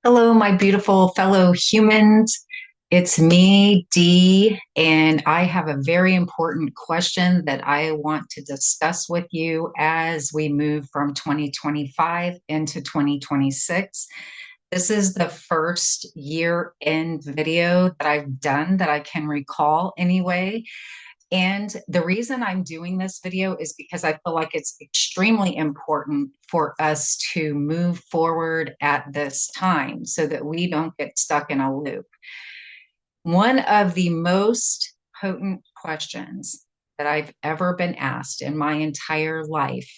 Hello, my beautiful fellow humans. It's me, Dee, and I have a very important question that I want to discuss with you as we move from 2025 into 2026. This is the first year end video that I've done that I can recall anyway. And the reason I'm doing this video is because I feel like it's extremely important for us to move forward at this time so that we don't get stuck in a loop. One of the most potent questions that I've ever been asked in my entire life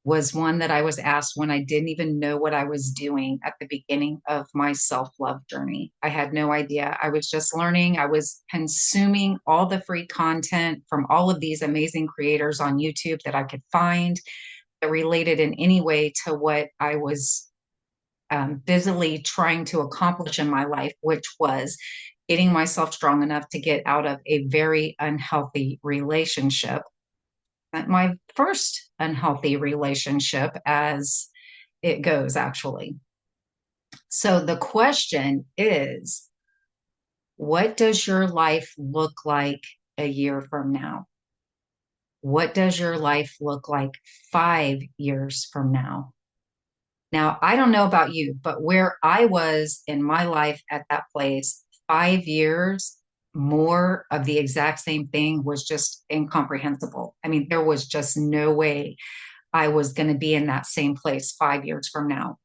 was one that I was asked when I didn't even know what I was doing at the beginning of my self love journey. I had no idea. I was just learning. I was consuming all the free content from all of these amazing creators on YouTube that I could find that related in any way to what I was busily trying to accomplish in my life, which was getting myself strong enough to get out of a very unhealthy relationship, my first unhealthy relationship as it goes, actually. So the question is, what does your life look like a year from now? What does your life look like 5 years from now? Now, I don't know about you, but where I was in my life at that place, 5 years, more of the exact same thing was just incomprehensible. I mean, there was just no way I was going to be in that same place 5 years from now.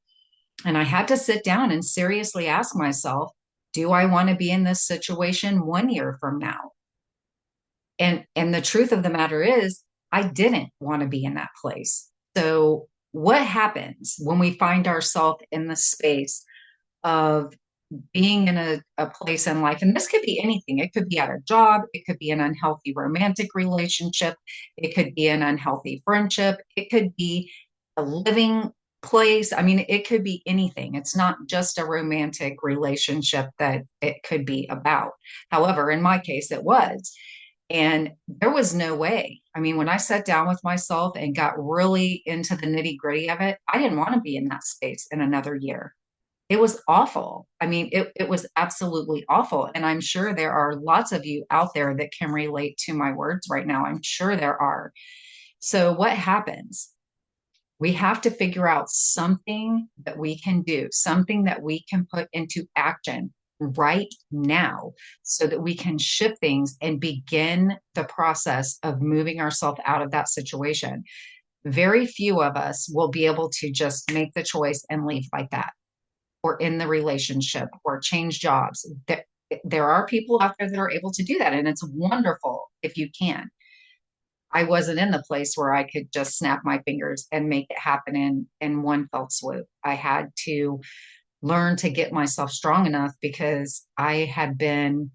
And I had to sit down and seriously ask myself, do I want to be in this situation 1 year from now? And the truth of the matter is, I didn't want to be in that place. So what happens when we find ourselves in the space of being in a place in life, and this could be anything. It could be at a job, it could be an unhealthy romantic relationship, it could be an unhealthy friendship, it could be a living place. I mean, it could be anything. It's not just a romantic relationship that it could be about. However, in my case, it was. And there was no way. I mean, when I sat down with myself and got really into the nitty gritty of it, I didn't want to be in that space in another year. It was awful. I mean, it was absolutely awful. And I'm sure there are lots of you out there that can relate to my words right now. I'm sure there are. So, what happens? We have to figure out something that we can do, something that we can put into action right now so that we can shift things and begin the process of moving ourselves out of that situation. Very few of us will be able to just make the choice and leave like that or in the relationship or change jobs. There are people out there that are able to do that, and it's wonderful if you can. I wasn't in the place where I could just snap my fingers and make it happen in one fell swoop. I had to learn to get myself strong enough because I had been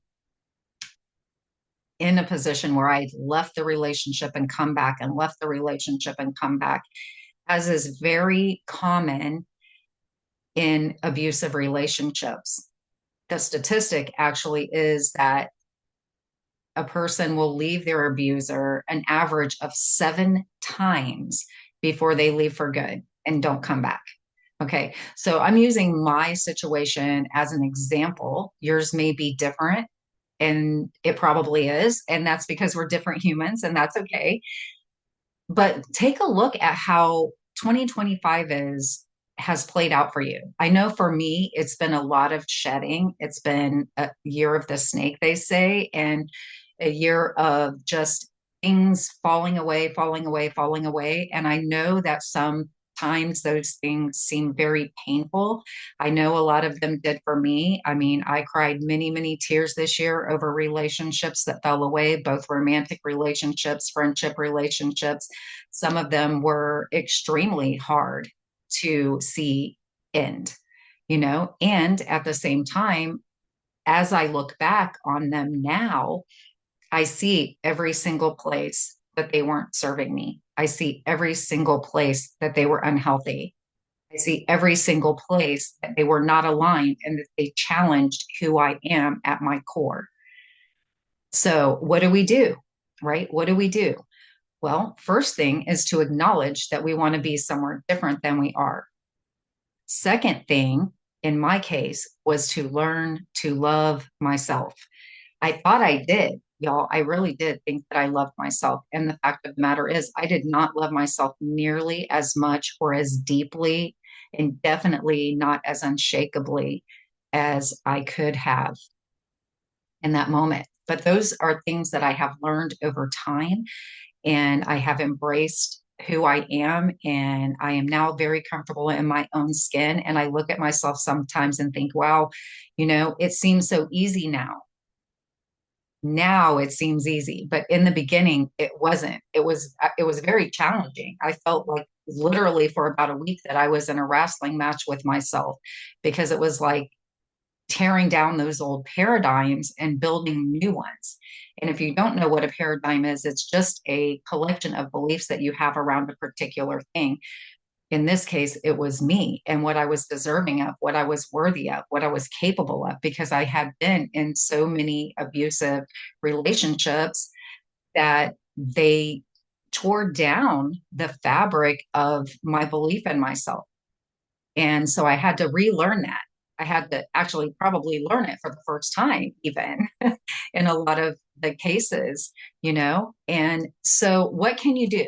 in a position where I left the relationship and come back and left the relationship and come back, as is very common in abusive relationships. The statistic actually is that a person will leave their abuser an average of 7 times before they leave for good and don't come back. Okay, so I'm using my situation as an example. Yours may be different, and it probably is. And that's because we're different humans, and that's okay. But take a look at how 2025 has played out for you. I know for me, it's been a lot of shedding. It's been a year of the snake, they say, and a year of just things falling away, falling away, falling away. And I know that sometimes those things seem very painful. I know a lot of them did for me. I mean, I cried many, many tears this year over relationships that fell away, both romantic relationships, friendship relationships. Some of them were extremely hard to see end, and at the same time, as I look back on them now, I see every single place that they weren't serving me. I see every single place that they were unhealthy. I see every single place that they were not aligned and that they challenged who I am at my core. So, what do we do? Right? What do we do? Well, first thing is to acknowledge that we want to be somewhere different than we are. Second thing in my case, was to learn to love myself. I thought I did, y'all. I really did think that I loved myself. And the fact of the matter is, I did not love myself nearly as much or as deeply, and definitely not as unshakably as I could have in that moment. But those are things that I have learned over time, and I have embraced who I am. And I am now very comfortable in my own skin. And I look at myself sometimes and think, wow, it seems so easy now. Now it seems easy, but in the beginning it wasn't. It was very challenging. I felt like literally for about a week that I was in a wrestling match with myself, because it was like tearing down those old paradigms and building new ones. And if you don't know what a paradigm is, it's just a collection of beliefs that you have around a particular thing. In this case, it was me and what I was deserving of, what I was worthy of, what I was capable of, because I had been in so many abusive relationships that they tore down the fabric of my belief in myself. And so I had to relearn that. I had to actually probably learn it for the first time, even in a lot of the cases. And so, what can you do?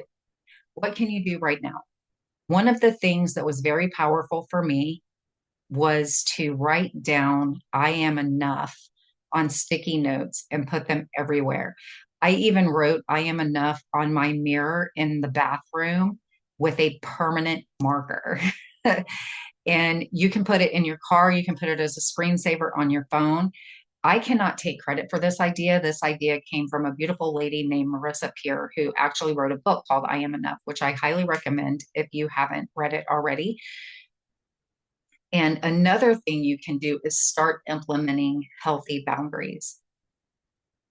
What can you do right now? One of the things that was very powerful for me was to write down "I am enough" on sticky notes and put them everywhere. I even wrote "I am enough" on my mirror in the bathroom with a permanent marker. And you can put it in your car, you can put it as a screensaver on your phone. I cannot take credit for this idea. This idea came from a beautiful lady named Marissa Peer, who actually wrote a book called "I Am Enough," which I highly recommend if you haven't read it already. And another thing you can do is start implementing healthy boundaries.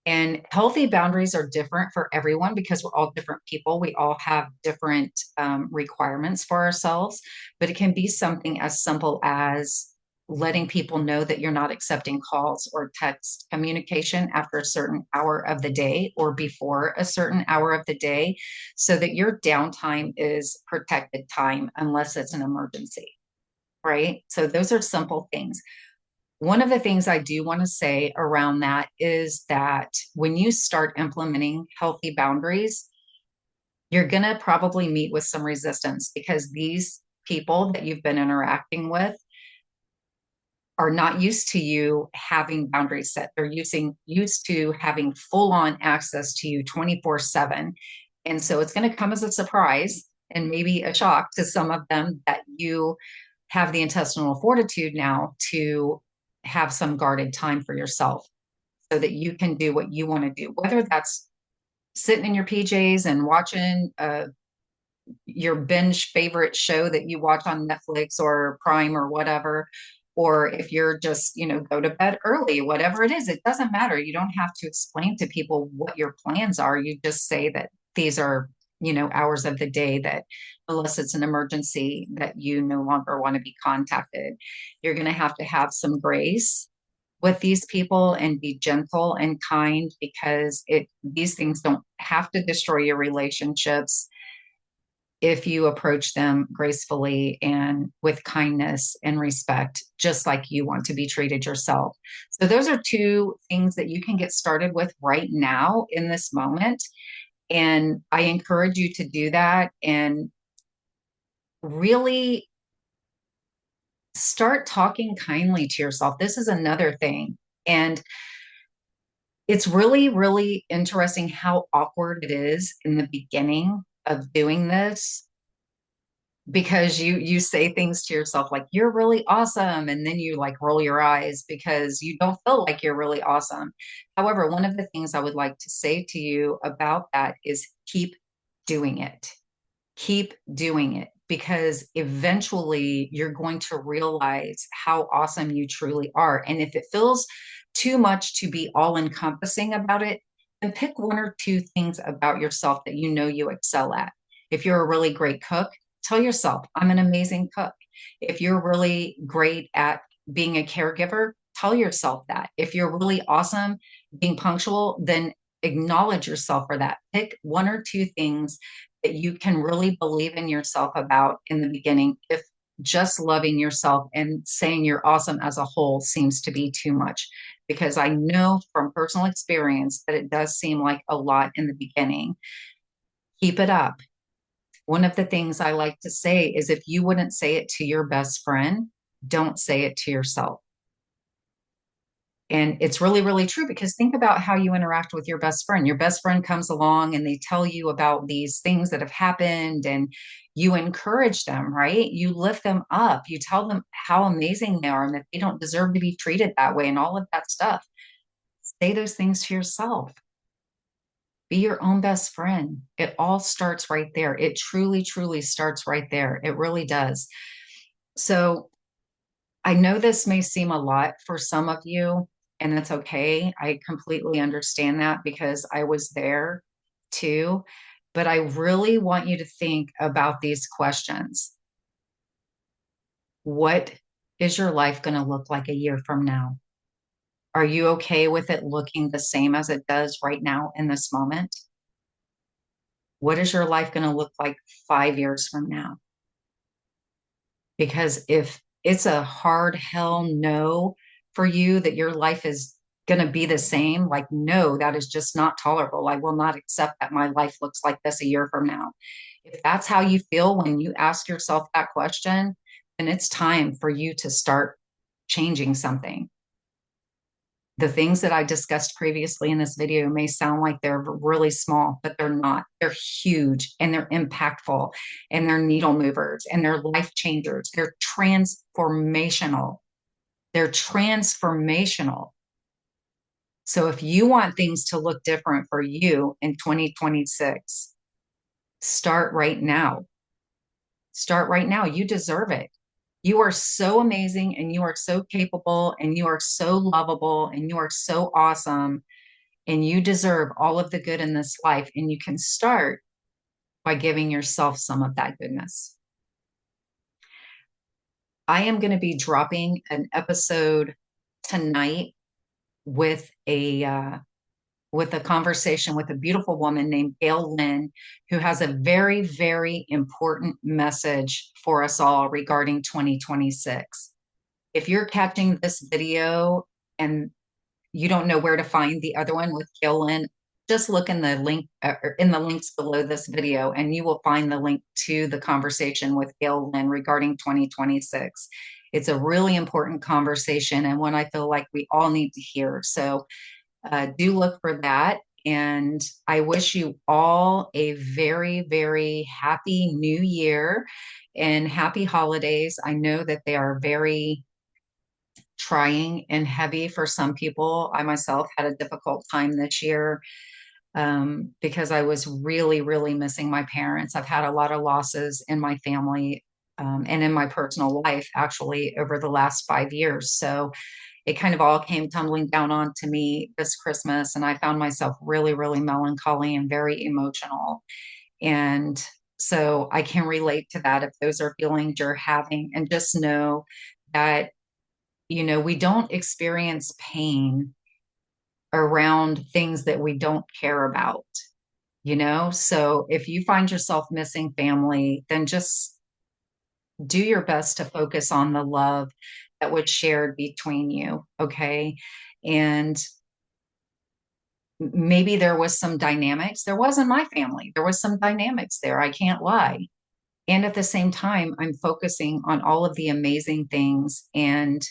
And healthy boundaries are different for everyone because we're all different people. We all have different requirements for ourselves, but it can be something as simple as letting people know that you're not accepting calls or text communication after a certain hour of the day or before a certain hour of the day, so that your downtime is protected time unless it's an emergency, right? So those are simple things. One of the things I do want to say around that is that when you start implementing healthy boundaries, you're going to probably meet with some resistance, because these people that you've been interacting with are not used to you having boundaries set. They're used to having full on access to you 24/7. And so it's going to come as a surprise and maybe a shock to some of them that you have the intestinal fortitude now to have some guarded time for yourself, so that you can do what you want to do, whether that's sitting in your PJs and watching your binge favorite show that you watch on Netflix or Prime or whatever, or if you're just, go to bed early, whatever it is, it doesn't matter. You don't have to explain to people what your plans are. You just say that these are, hours of the day that, unless it's an emergency, that you no longer want to be contacted. You're going to have some grace with these people and be gentle and kind, because these things don't have to destroy your relationships if you approach them gracefully and with kindness and respect, just like you want to be treated yourself. So, those are two things that you can get started with right now in this moment. And I encourage you to do that and really start talking kindly to yourself. This is another thing. And it's really, really interesting how awkward it is in the beginning of doing this, because you say things to yourself like "you're really awesome," and then you like roll your eyes because you don't feel like you're really awesome. However, one of the things I would like to say to you about that is keep doing it. Keep doing it, because eventually you're going to realize how awesome you truly are. And if it feels too much to be all encompassing about it, then pick one or two things about yourself that you know you excel at. If you're a really great cook, tell yourself, "I'm an amazing cook." If you're really great at being a caregiver, tell yourself that. If you're really awesome being punctual, then acknowledge yourself for that. Pick one or two things that you can really believe in yourself about in the beginning, if just loving yourself and saying you're awesome as a whole seems to be too much, because I know from personal experience that it does seem like a lot in the beginning. Keep it up. One of the things I like to say is, if you wouldn't say it to your best friend, don't say it to yourself. And it's really, really true, because think about how you interact with your best friend. Your best friend comes along and they tell you about these things that have happened, and you encourage them, right? You lift them up. You tell them how amazing they are and that they don't deserve to be treated that way and all of that stuff. Say those things to yourself. Be your own best friend. It all starts right there. It truly, truly starts right there. It really does. So I know this may seem a lot for some of you, and that's okay. I completely understand that, because I was there too. But I really want you to think about these questions. What is your life going to look like a year from now? Are you okay with it looking the same as it does right now in this moment? What is your life going to look like 5 years from now? Because if it's a hard hell no for you that your life is going to be the same, like, no, that is just not tolerable. I will not accept that my life looks like this a year from now. If that's how you feel when you ask yourself that question, then it's time for you to start changing something. The things that I discussed previously in this video may sound like they're really small, but they're not. They're huge, and they're impactful, and they're needle movers, and they're life changers. They're transformational. They're transformational. So if you want things to look different for you in 2026, start right now. Start right now. You deserve it. You are so amazing, and you are so capable, and you are so lovable, and you are so awesome, and you deserve all of the good in this life. And you can start by giving yourself some of that goodness. I am going to be dropping an episode tonight with a conversation with a beautiful woman named Gail Lynn, who has a very, very important message for us all regarding 2026. If you're catching this video and you don't know where to find the other one with Gail Lynn, just look in the link in the links below this video, and you will find the link to the conversation with Gail Lynn regarding 2026. It's a really important conversation, and one I feel like we all need to hear. So do look for that. And I wish you all a very, very happy new year and happy holidays. I know that they are very trying and heavy for some people. I myself had a difficult time this year, because I was really, really missing my parents. I've had a lot of losses in my family, and in my personal life, actually, over the last 5 years. So it kind of all came tumbling down onto me this Christmas, and I found myself really, really melancholy and very emotional. And so I can relate to that if those are feelings you're having. And just know that, we don't experience pain around things that we don't care about, So if you find yourself missing family, then just do your best to focus on the love that was shared between you. Okay. And maybe there was some dynamics. There was in my family. There was some dynamics there. I can't lie. And at the same time, I'm focusing on all of the amazing things. And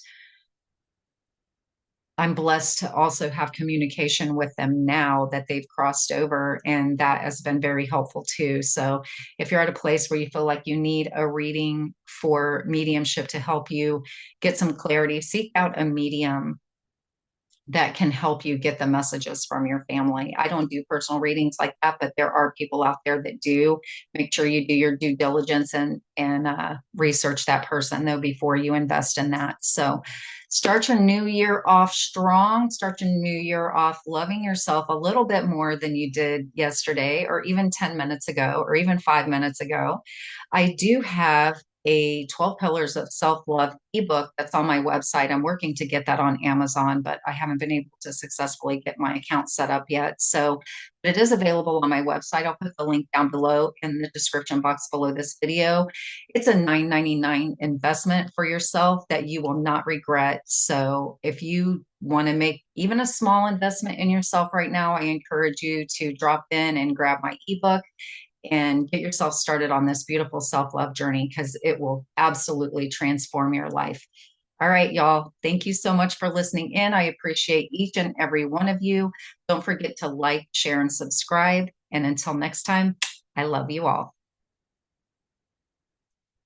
I'm blessed to also have communication with them now that they've crossed over, and that has been very helpful too. So if you're at a place where you feel like you need a reading for mediumship to help you get some clarity, seek out a medium that can help you get the messages from your family. I don't do personal readings like that, but there are people out there that do. Make sure you do your due diligence and research that person though before you invest in that. So start your new year off strong. Start your new year off loving yourself a little bit more than you did yesterday, or even 10 minutes ago, or even 5 minutes ago. I do have a 12 Pillars of Self Love ebook that's on my website. I'm working to get that on Amazon, but I haven't been able to successfully get my account set up yet. So it is available on my website. I'll put the link down below in the description box below this video. It's a $9.99 investment for yourself that you will not regret. So if you want to make even a small investment in yourself right now, I encourage you to drop in and grab my ebook and get yourself started on this beautiful self love journey because it will absolutely transform your life. All right, y'all. Thank you so much for listening in. I appreciate each and every one of you. Don't forget to like, share, and subscribe. And until next time, I love you all.